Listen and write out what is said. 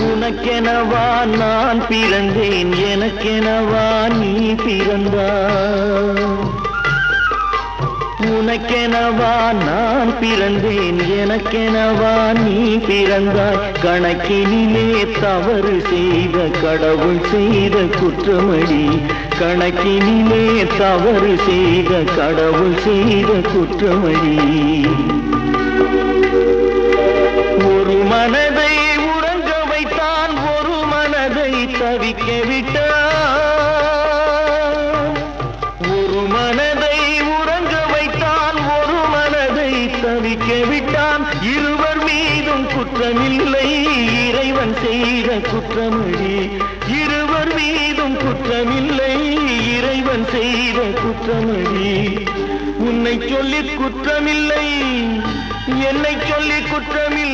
உனக்கெனவா நான் பிறந்தேன், எனக்கெனவா நீ பிறந்தாய். உனக்கெனவா நான் பிறந்தேன், எனக்கெனவா நீ பிறந்தாய். கணக்கினிலே தவறு செய்த கடவுள் செய்த குற்றமடி. கணக்கினிலே தவறு செய்த கடவுள் செய்த குற்றமடி. ஒரு மனதை உறங்க வைத்தான், ஒரு மனதை தவிக்க விட்டான். ஒரு மனதை உறங்க வைத்தான், ஒரு மனதை தவிக்க விட்டான். இருவர் மீதும் குற்றமில்லை, இறைவன் செய்த குற்றமடி. இருவர் மீதும் குற்றமில்லை, இறைவன் செய்த குற்றமடி. உன்னை சொல்லி குற்றமில்லை, என்னை சொல்லி குற்றமில்லை.